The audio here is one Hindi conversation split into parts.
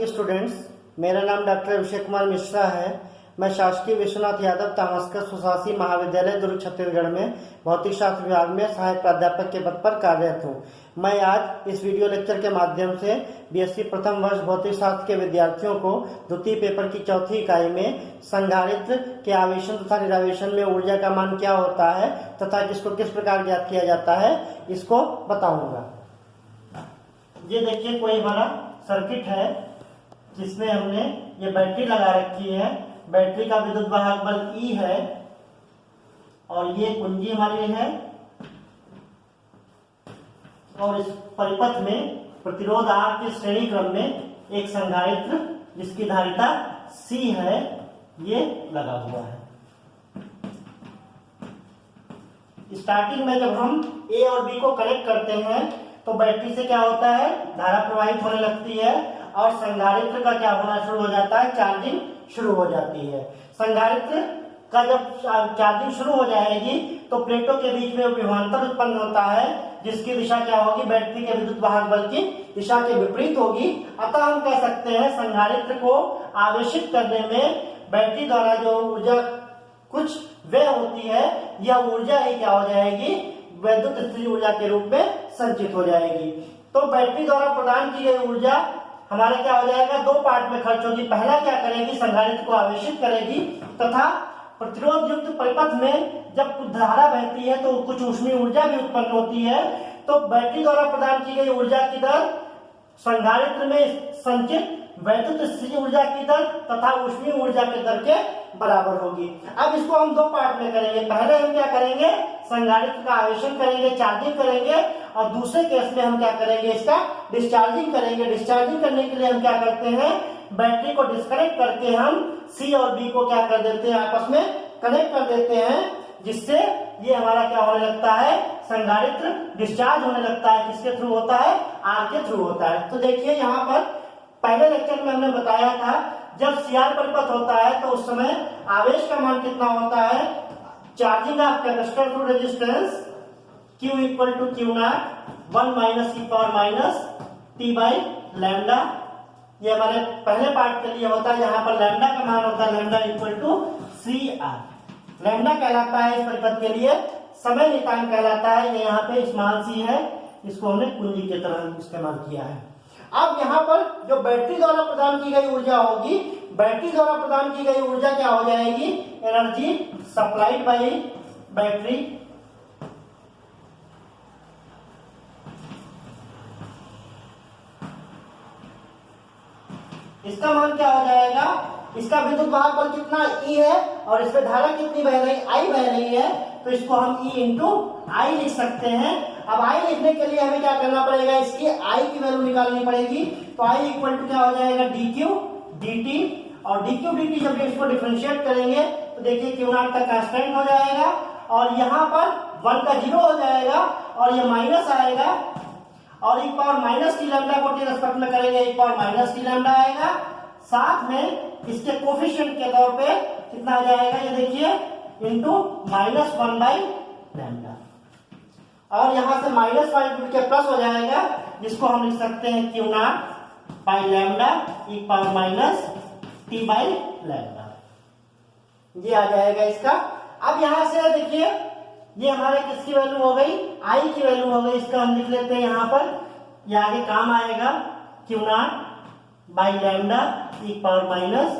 मॉर्निंग स्टूडेंट्स, मेरा नाम डॉक्टर अभिषेक कुमार मिश्रा है। मैं शासकीय विश्वनाथ यादव तामस्कर स्वशासी महाविद्यालय दुर्ग छत्तीसगढ़ में भौतिक शास्त्र विभाग में सहायक प्राध्यापक के पद पर कार्यरत हूँ। मैं आज इस वीडियो लेक्चर के माध्यम से बीएससी प्रथम वर्ष भौतिक शास्त्र के विद्यार्थियों को द्वितीय पेपर की चौथी इकाई में संधारित्र के आवेशन तथा निरावेशन में ऊर्जा का मान क्या होता है तथा इसको किस प्रकार ज्ञात किया जाता है, इसको बताऊंगा। ये देखिए, कोई हमारा सर्किट है जिसमें हमने ये बैटरी लगा रखी है। बैटरी का विद्युत वाहक बल E है और ये कुंजी हमारी है और इस परिपथ में प्रतिरोध R के श्रेणी क्रम में एक संधारित्र जिसकी धारिता C है, ये लगा हुआ है। स्टार्टिंग में जब हम A और B को कनेक्ट करते हैं तो बैटरी से क्या होता है, धारा प्रवाहित होने लगती है और संधारित्र का क्या होना शुरू हो जाता है, चार्जिंग शुरू हो जाती है। संधारित्र का जब चार्जिंग शुरू हो जाएगी तो प्लेटों के बीच में विभवांतर उत्पन्न होता है जिसकी दिशा क्या होगी, बैटरी के विद्युत वाहक बल की दिशा के विपरीत होगी। अतः हम कह सकते हैं संधारित्र को आवेशित करने में बैटरी द्वारा जो ऊर्जा कुछ व्यय होती है, यह ऊर्जा ही क्या हो जाएगी, वैद्युत स्थिति ऊर्जा के रूप में संचित हो जाएगी। तो बैटरी द्वारा प्रदान की गई ऊर्जा हमारे क्या हो जाएगा, दो पार्ट में खर्च होगी। पहला क्या करेगी, संधारित्र को आवेशित करेगी तथा प्रतिरोध युक्त परिपथ में जब कुछ धारा बहती है तो कुछ ऊष्मीय ऊर्जा भी उत्पन्न होती है। तो बैटरी द्वारा प्रदान की गई ऊर्जा की दर संधारित्र में संचित वैद्युत स्थिति ऊर्जा की दर तथा ऊष्मीय ऊर्जा की दर के बराबर होगी। अब इसको हम दो पार्ट में करेंगे। पहले हम क्या करेंगे, संधारित्र का आवेशन करेंगे, चार्जिंग करेंगे और दूसरे केस में हम क्या करेंगे, इसका डिस्चार्जिंग करेंगे। डिस्चार्जिंग करने के लिए हम क्या करते हैं, बैटरी को डिस्कनेक्ट करके हम सी और बी को क्या कर देते हैं, आपस में कनेक्ट कर देते हैं, जिससे ये हमारा क्या होने लगता है, संधारित्र डिस्चार्ज होने लगता है। किसके थ्रू होता है, आर के थ्रू होता है। तो देखिए यहाँ पर पहले लेक्चर में हमने बताया था जब सीआर परिपथ होता है तो उस समय आवेश का मान कितना होता है, charging of capacitor through resistance Q equal to Q not 1 minus e power minus t by lambda. ये हमारे पहले पार्ट के लिए होता है। यहाँ पर लैम्डा का मान होता है lambda equal to CR। Lambda कहलाता है इस परिपथ के लिए समय नियतांक कहलाता है। ये यहाँ पे स्मॉल सी है, इसको हमने कुंजी की तरह इस्तेमाल किया है। अब यहाँ पर जो बैटरी द्वारा प्रदान की गई ऊर्जा होगी, बैटरी द्वारा प्रदान की गई ऊर्जा क्या हो जाएगी, एनर्जी सप्लाइड बाय बैटरी इसका मान क्या हो जाएगा, इसका विद्युत वाहक बल कितना E है और इसमें धारा कितनी बह रही, I बह रही है, तो इसको हम E इंटू I लिख सकते हैं। अब I लिखने के लिए हमें क्या करना पड़ेगा, इसकी I की वैल्यू निकालनी पड़ेगी। तो I इक्वल टू क्या हो जाएगा, dq dt, और dq dt जब इसको डिफरेंशिएट करेंगे तो देखिए Q नॉट का कांस्टेंट हो जाएगा और यहाँ पर 1 का 0 हो जाएगा और ये माइनस आएगा और एक पावर माइनस टी लैम्डा को टी रेस्पेक्ट में करेंगे, एक पावर माइनस टी लैम्डा आएगा। साथ में इसके कोफिशिएंट के तौर पे कितना आ जाएगा, ये देखिए इंटू -1 बाई लैम्डा और यहां से -5 जुड़ के प्लस हो जाएगा, जिसको हम लिख सकते हैं Q नॉट बाई लैम्डा एक power minus t by lambda. ये आ जाएगा इसका। अब यहां से देखिए ये हमारे किसकी वैल्यू हो गई, I की वैल्यू हो गई। इसका हम लिख लेते हैं यहाँ पर, ये आगे काम आएगा Q नॉट बाई लैम्डा एक power minus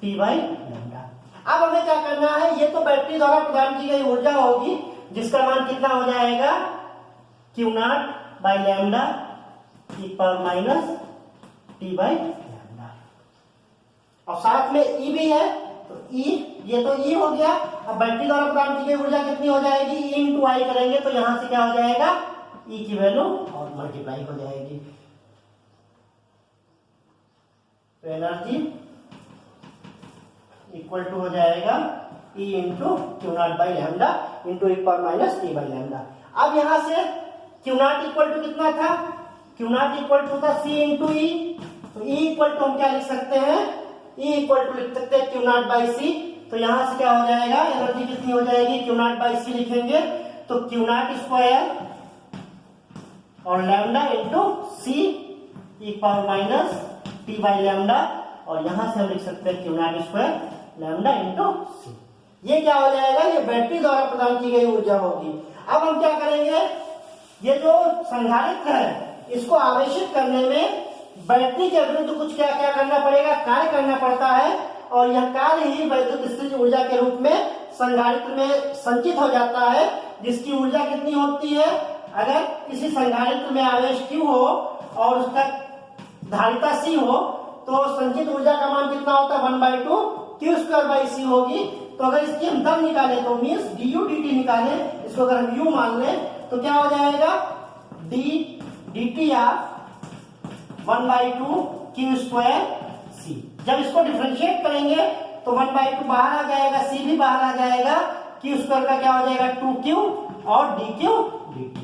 t by lambda. अब हमें क्या करना है, ये तो बैटरी द्वारा प्रदान की गई ऊर्जा होगी जिसका मान कितना हो जाएगा, Q नॉट बाई लैम्डा एक power minus t by lambda और साथ में E भी है तो E, ये तो E हो गया। अब बैटरी द्वारा प्रदान की गई ऊर्जा कितनी हो जाएगी, E इंटू I करेंगे तो यहां से क्या हो जाएगा, E की वैल्यू और मल्टीप्लाई हो जाएगी। तो एनर्जी इक्वल टू हो जाएगा E into Q nought by lambda into एक power minus t by lambda. अब यहां से Q नॉट इक्वल टू कितना था, Q नॉट इक्वल टू था C इंटू E। तो E इक्वल टू हम क्या लिख सकते हैं, E इक्वल टू लिख सकते हैं Q नॉट बाई C। तो यहां से क्या हो जाएगा, एनर्जी कितनी हो जाएगी, Q नॉट बाई C लिखेंगे तो Q नॉट स्क्वायर और lambda into C e power minus t by lambda, और यहां से हम लिख सकते हैं Q nought square lambda into C. ये क्या हो जाएगा, ये बैटरी द्वारा प्रदान की गई ऊर्जा होगी। अब हम क्या करेंगे, ये जो संधारित्र है इसको आवेशित करने में बैटरी के विरुद्ध कुछ क्या क्या करना पड़ेगा, कार्य करना पड़ता है, और यह कार्य ही वैद्युत स्थितिज ऊर्जा के रूप में संधारित्र में संचित हो जाता है, जिसकी ऊर्जा कितनी होती है, अगर किसी संधारित्र में आवेश Q हो और उसका धारिता C हो तो संचित ऊर्जा का मान कितना होता है, 1/2 Q स्क्वायर बाई C होगी। तो अगर इसकी हम दर निकालें तो मीन्स du dt निकालें, इसको अगर हम U मान लें तो क्या हो जाएगा, d dt या 1/2 Q स्क्वायर C। जब इसको डिफरेंशिएट करेंगे तो 1/2 बाहर आ जाएगा, C भी बाहर आ जाएगा, Q स्क्वायर का क्या हो जाएगा 2Q और dQ dt।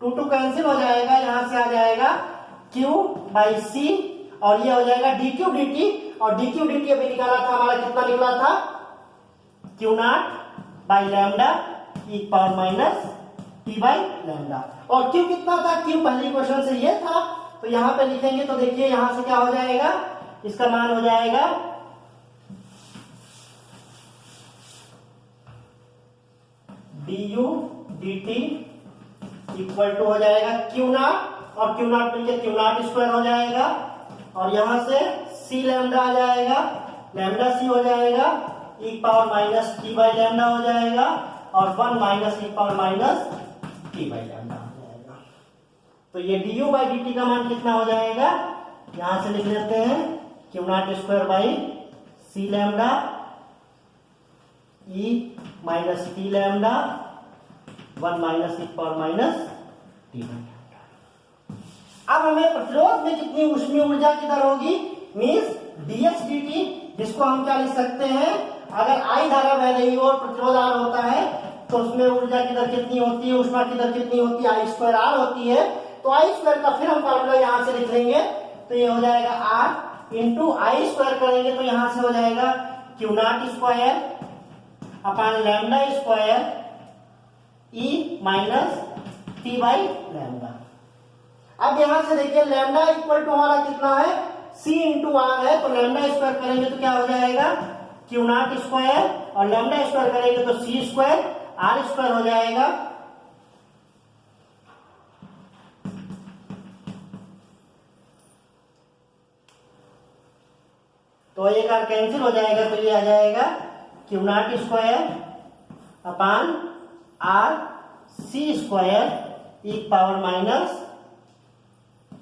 2 कैंसिल हो जाएगा, यहां से आ जाएगा Q बाई C, और ये हो जाएगा dQ dt, और dQ dt अभी निकाला था हमारा, कितना निकला था, Q nought by lambda E power minus t by lambda. और Q कितना था, Q पहले क्वेश्चन से ये था, तो यहां पे लिखेंगे तो देखिए यहां से क्या हो जाएगा, इसका मान हो जाएगा du dt इक्वल टू हो जाएगा Q नॉट और Q नॉट मिलकर Q नॉट स्क्वायर हो जाएगा, और यहां से C लैम्डा आ जाएगा, लैम्डा C हो जाएगा e power minus t by lambda हो जाएगा, और 1 minus e power minus t by lambda हो जाएगा। तो ये du बाई dt का मान कितना हो जाएगा, यहां से लिख लेते हैं Q not square by C lambda e minus t lambda 1 minus e power minus t by lambda. अब हमें प्रतिरोध में कितनी ऊष्मीय ऊर्जा की दर होगी, मीन्स dx dt, जिसको हम क्या लिख सकते हैं, अगर I धारा बह रही हो और प्रतिरोध R होता है तो उसमें ऊर्जा की दर कितनी होती है, ऊष्मा की दर कितनी होती है, I स्क्वायर R होती है। तो I स्क्वायर का फिर हम फॉर्मूला यहां से लिख लेंगे, तो ये हो जाएगा R इंटू आई स्क्वायर करेंगे तो यहां से हो जाएगा Q not square upon lambda square E minus t by lambda. अब यहां से देखिए लैम्डा इक्वल टू हमारा कितना है, C इंटू आर है, तो लैम्डा स्क्वायर करेंगे तो क्या हो जाएगा Q नॉट स्क्वायर, और लैम्डा स्क्वायर करेंगे तो C स्क्वायर R स्क्वायर हो जाएगा। तो एक आर कैंसिल हो जाएगा, तो ये आ जाएगा Q not square upon R C square E power minus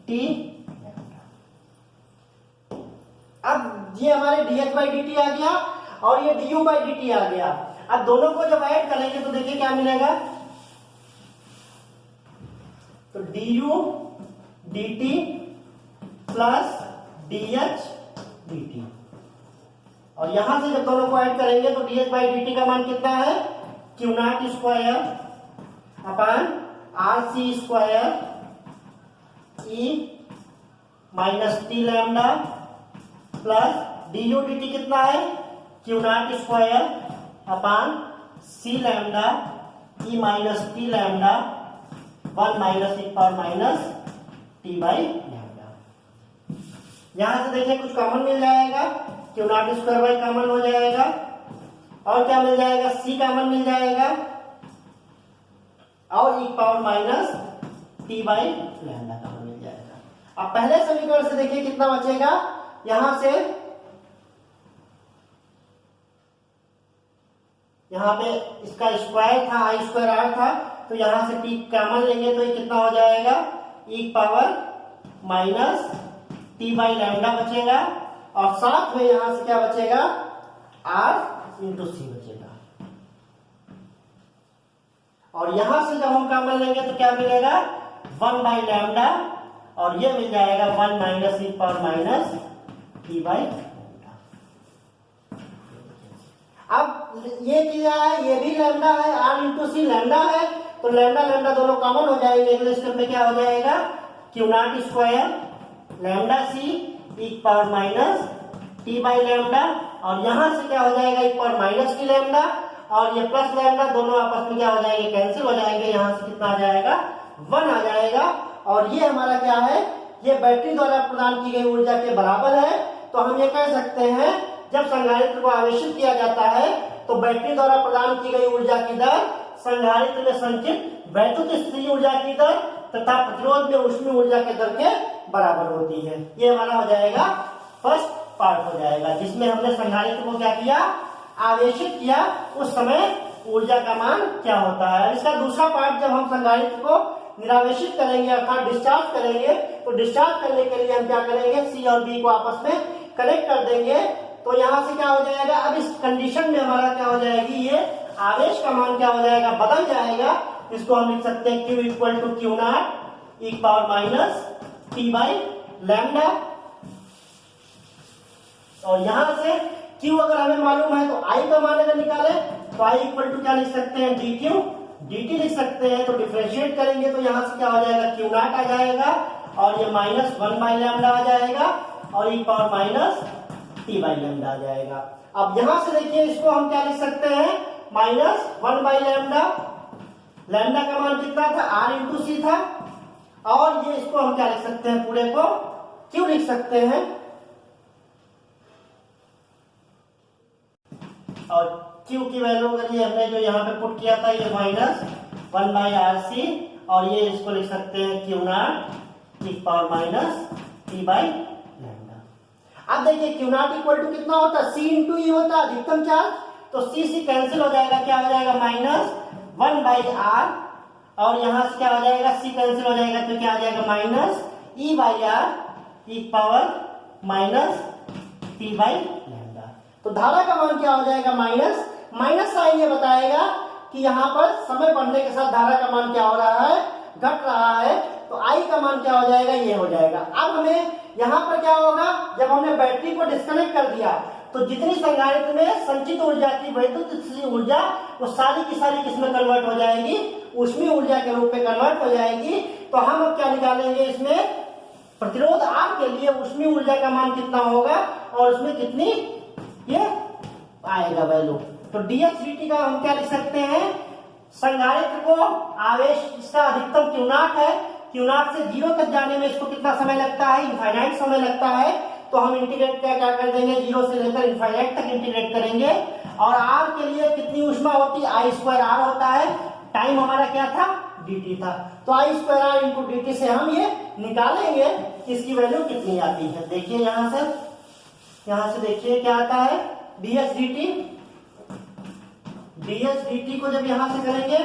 T. अब ये हमारे dh बाई dt आ गया और ये du बाई dt आ गया। अब दोनों को जब ऐड करेंगे तो देखिए क्या मिलेगा, तो du dt plus dh dt, और यहां से जब दोनों को ऐड करेंगे तो dh बाई dt का मान कितना है, Q not square upon RC square E minus t lambda plus du dt कितना है, Q not square upon C lambda E minus t lambda 1 minus e power minus t by lambda. यहां से देखिए कुछ कॉमन मिल जाएगा, Q not square by common हो जाएगा, और क्या मिल जाएगा, C कॉमन मिल जाएगा, और e power minus t by lambda common मिल जाएगा। अब पहले समीकरण से देखिए कितना बचेगा, यहां से यहां पे इसका स्क्वायर था, आई स्क्वायर आर था, तो यहां से टी कॉमन लेंगे तो ये कितना हो जाएगा, e power minus t by lambda बचेगा, और साथ में यहां से क्या बचेगा, r इंटू सी बचेगा, और यहां से जब हम कॉमन लेंगे तो क्या मिलेगा, 1 बाई लैम्डा, और ये मिल जाएगा 1 minus e power minus t by lambda. अब ये क्या है, ये भी लैम्डा है, r इंटू सी लैम्डा है, तो लैम्डा लैम्डा दोनों कॉमन हो जाएंगे, अगले स्टेप में क्या हो जाएगा, Q not square lambda C e power minus t by lambda, और यहां से क्या हो जाएगा, e power minus t lambda, और ये प्लस लैम्डा दोनों आपस में क्या हो जाएंगे, कैंसिल हो जाएंगे, यहां से कितना आ जाएगा, 1 आ जाएगा, और ये हमारा क्या है, ये बैटरी द्वारा प्रदान की गई ऊर्जा के बराबर है। तो हम ये कह सकते हैं जब संधारित्र को आवेशित किया जाता है तो बैटरी द्वारा प्रदान की गई ऊर्जा की दर संधारित्र में संचित वैद्युत स्थितिज ऊर्जा की दर तथा प्रतिरोध में ऊष्मीय ऊर्जा के दर के बराबर होती है। ये हमारा हो जाएगा फर्स्ट पार्ट हो जाएगा, जिसमें हमने संधारित्र को क्या किया, आवेशित किया, उस समय ऊर्जा का मान क्या होता है। इसका दूसरा पार्ट जब हम संधारित्र को निरावेशित करेंगे अर्थात डिस्चार्ज करेंगे, तो डिस्चार्ज करने के लिए हम क्या करेंगे, सी और बी को आपस में कनेक्ट कर देंगे। तो यहाँ से क्या हो जाएगा, अब इस कंडीशन में हमारा क्या हो जाएगी, ये आवेश का मान क्या हो जाएगा, बदल जाएगा। इसको हम लिख सकते हैं Q equal to Q not e power minus t by lambda. और यहां से Q अगर हमें मालूम है तो I का मान अगर निकाले तो I इक्वल टू क्या लिख सकते हैं, dQ dt लिख सकते हैं। तो डिफरेंशिएट करेंगे तो यहां से क्या हो जाएगा, Q नॉट आ जाएगा और ये माइनस 1 बाई लैम्डा आ जाएगा और e power minus t by lambda आ जाएगा। अब यहां से देखिए इसको हम क्या लिख सकते हैं, माइनस 1 बाई लैम्डा, लैम्डा का मान कितना था, R इंटू सी था। और ये इसको हम क्या लिख सकते हैं, पूरे को क्यों लिख सकते हैं, और Q की वैल्यू अगर ये हमने जो यहाँ पे पुट किया था ये माइनस 1 बाई आर सी, और ये इसको लिख सकते हैं Q not e power minus t by lambda. अब देखिए क्यू नॉट इक्वल टू कितना होता है, सी इंटू ई होता है अधिकतम चार्ज, तो सी कैंसिल हो जाएगा, क्या हो जाएगा माइनस 1 बाई आर, और यहां से क्या हो जाएगा, सी कैंसिल हो जाएगा तो क्या आ जाएगा minus E by R E power minus t by lambda. तो धारा का मान क्या हो जाएगा, माइनस, माइनस साइन ये बताएगा कि यहाँ पर समय बढ़ने के साथ धारा का मान क्या हो रहा है, घट रहा है। तो आई का मान क्या हो जाएगा, ये हो जाएगा। अब हमें यहाँ पर क्या होगा, जब हमने बैटरी को डिस्कनेक्ट कर दिया तो जितनी संधारित्र में संचित ऊर्जा थी वैद्युत ऊर्जा, वो सारी की सारी किसमें कन्वर्ट हो जाएगी, ऊष्मीय ऊर्जा के रूप में कन्वर्ट हो जाएगी। तो हम अब क्या निकालेंगे, इसमें प्रतिरोध R के लिए ऊष्मीय ऊर्जा का मान कितना होगा और उसमें कितनी ये आएगा वैल्यू। तो dx dt का हम क्या लिख सकते हैं, संधारित्र को आवेश इसका अधिकतम क्यू नॉट है, क्यू नॉट से 0 तक जाने में इसको कितना समय लगता है, इनफाइनाइट समय लगता है। तो हम इंटीग्रेट क्या कर देंगे, 0 से लेकर इनफाइनाइट तक इंटीग्रेट करेंगे। और r के लिए कितनी ऊष्मा होती है, आई स्क्वायर r होता है, टाइम हमारा क्या था, dt था। तो I square r into dt से हम ये निकालेंगे कि इसकी वैल्यू कितनी आती है। देखिए यहां से देखिए क्या आता है, dx dt को जब यहां से करेंगे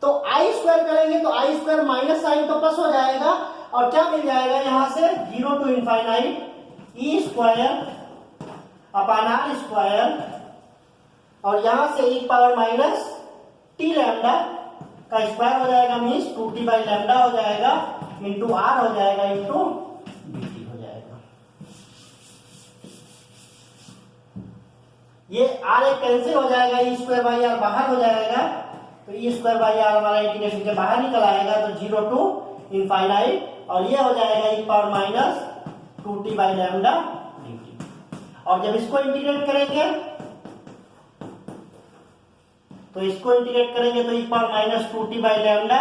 तो आई स्क्वायर करेंगे तो आई स्क्वायर माइनस साइन तो प्लस हो जाएगा, और क्या मिल जाएगा यहां से 0 to infinite e square upon R square, और यहां से e power minus t lambda का स्क्वायर हो जाएगा, मीन्स 2t बाई लैम्डा हो जाएगा इंटू आर हो जाएगा इंटू dt हो जाएगा। ये आर एक कैंसिल हो जाएगा, ई स्क्वायर बाई आर बाहर हो जाएगा, तो ई स्क्वायर बाई आर हमारा इंटीग्रेशन के बाहर निकल आएगा, तो 0 टू इनफाइनाइट, और ये हो जाएगा e power minus 2t by lambda dt। और जब इसको इंटीग्रेट करेंगे तो इसको इंटीग्रेट करेंगे तो e power minus 2t by lambda,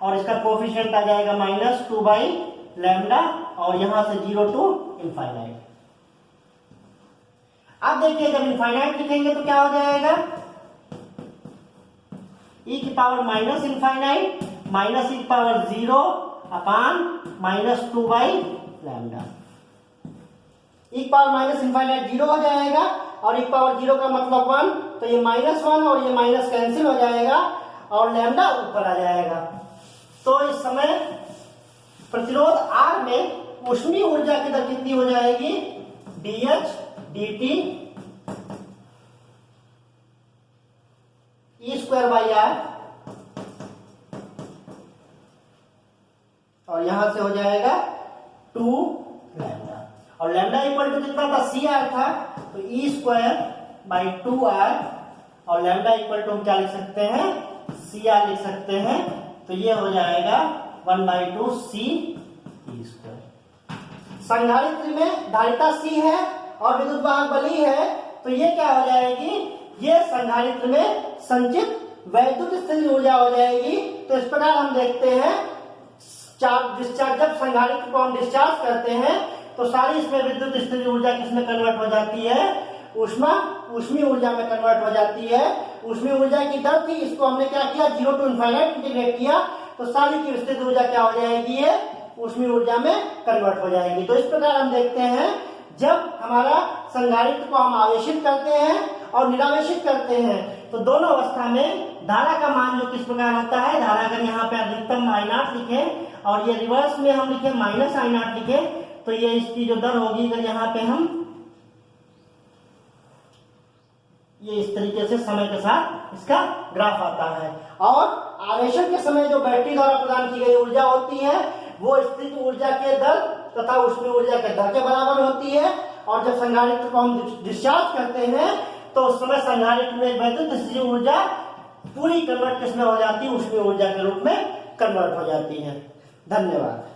और इसका कोफिशिएंट आ जाएगा माइनस 2 बाई लैम्डा, और यहां से 0 टू इनफाइनाइट। अब देखिए जब इनफाइनाइट लिखेंगे तो क्या हो जाएगा, ई की power minus infinite minus e power 0 upon minus 2 by lambda. E power minus infinite 0 हो जाएगा, और ई पावर 0 का मतलब 1, तो ये माइनस 1 और ये माइनस कैंसिल हो जाएगा, और लैम्डा ऊपर आ जाएगा। तो इस समय प्रतिरोध R में ऊष्मीय ऊर्जा की दर कितनी हो जाएगी, dH dt e square by R, और यहां से हो जाएगा 2 लैम्डा, और लैम्डा इक्वल टू कितना था, सी आर था, तो ई स्क्वायर बाई 2 आर, और लैम्डा इक्वल टू हम क्या लिख सकते हैं, सी आर लिख सकते हैं। तो ये हो जाएगा 1/2 सी ई स्क्वायर। संधारित्र में धारिता सी है और विद्युत वाहक बली है, तो ये क्या हो जाएगी, ये संधारित्र में संचित वैद्युत स्थितिज ऊर्जा हो जाएगी। तो इस प्रकार हम देखते हैं डिस्चार्ज, जब संधारित्र को हम डिस्चार्ज करते हैं तो सारी इसमें विद्युत स्थिति ऊर्जा किसमें कन्वर्ट हो जाती है, ऊष्मीय ऊर्जा में कन्वर्ट हो जाती है। ऊष्मीय ऊर्जा की दर थी, इसको हमने क्या किया, 0 to इनफाइनाइट इंटीग्रेट किया, तो सारी की स्थिति ऊर्जा क्या हो जाएगी, ये ऊष्मीय ऊर्जा में कन्वर्ट हो जाएगी। तो इस प्रकार हम देखते हैं जब हमारा संधारित्र को हम आवेशित करते हैं और निरावेशित करते हैं तो दोनों अवस्था में धारा का मान जो किस प्रकार होता है, धारा अगर यहाँ पे अधिकतम I0 लिखे और ये रिवर्स में हम लिखे -I0 लिखे, तो ये इसकी जो दर होगी, अगर यहाँ पे हम ये इस तरीके से समय के साथ इसका ग्राफ आता है। और आवेशन के समय जो बैटरी द्वारा प्रदान की गई ऊर्जा होती है वो स्थिति ऊर्जा के दर तथा ऊष्मीय ऊर्जा के दर के बराबर होती है। और जब संधारित्र को हम डिस्चार्ज करते हैं तो उस समय संधारित्र में विद्युत स्थिति ऊर्जा पूरी कन्वर्ट किसमें हो जाती है, ऊष्मीय ऊर्जा के रूप में कन्वर्ट हो जाती है। धन्यवाद।